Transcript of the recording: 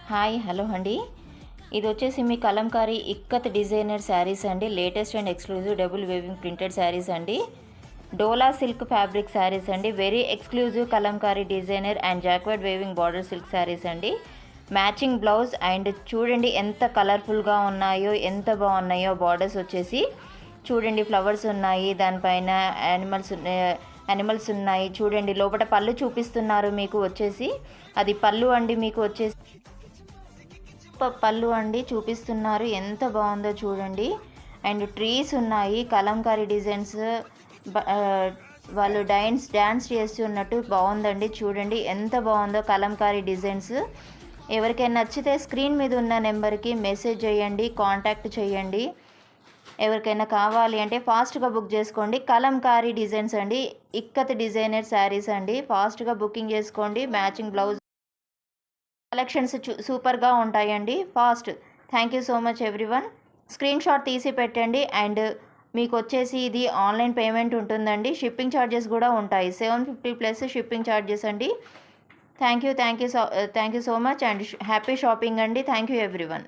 Hi hello అండి. ఇది వచ్చేసి మీ కలంకారీ ఇక్కత్ డిజైనర్ శారీస్ అండి. Latest and exclusive double weaving printed sarees అండి. డోలా సిల్క్ ఫ్యాబ్రిక్ శారీస్ అండి. Very exclusive Kalamkari designer and jacquard weaving border silk sarees అండి. మ్యాచింగ్ బ్లౌజ్ అండ్ చూడండి ఎంత కలర్ఫుల్గా ఉన్నాయో, ఎంత బాగున్నాయో బార్డర్స్ వచ్చేసి. చూడండి ఫ్లవర్స్ ఉన్నాయి, దానిపైన యానిమల్స్ ఉన్నాయి. చూడండి లోపల పళ్ళు చూపిస్తున్నారు మీకు వచ్చేసి. అది పళ్ళు అండి, మీకు వచ్చేసి పళ్ళు అండి చూపిస్తున్నారు. ఎంత బాగుందో చూడండి. అండ్ ట్రీస్ ఉన్నాయి, కలంకారీ డిజైన్స్, వాళ్ళు డ్యాన్స్ చేస్తున్నట్టు బాగుందండి. చూడండి ఎంత బాగుందో కలంకారీ డిజైన్స్. ఎవరికైనా నచ్చితే స్క్రీన్ మీద ఉన్న నెంబర్కి మెసేజ్ చేయండి, కాంటాక్ట్ చేయండి. ఎవరికైనా కావాలి అంటే ఫాస్ట్గా బుక్ చేసుకోండి. కలంకారీ డిజైన్స్ అండి, ఇక్కత్ డిజైనర్ శారీస్ అండి. ఫాస్ట్గా బుకింగ్ చేసుకోండి. మ్యాచింగ్ బ్లౌజ్ కలెక్షన్స్ సూపర్గా ఉంటాయండి. Fast. Thank you so much everyone. Screenshot తీసి పెట్టండి. అండ్ మీకు వచ్చేసి ఇది ఆన్లైన్ పేమెంట్ ఉంటుందండి. షిప్పింగ్ ఛార్జెస్ కూడా ఉంటాయి. 750 ప్లస్ షిప్పింగ్ ఛార్జెస్ అండి. Thank you so much and happy shopping అండి. Thank you everyone.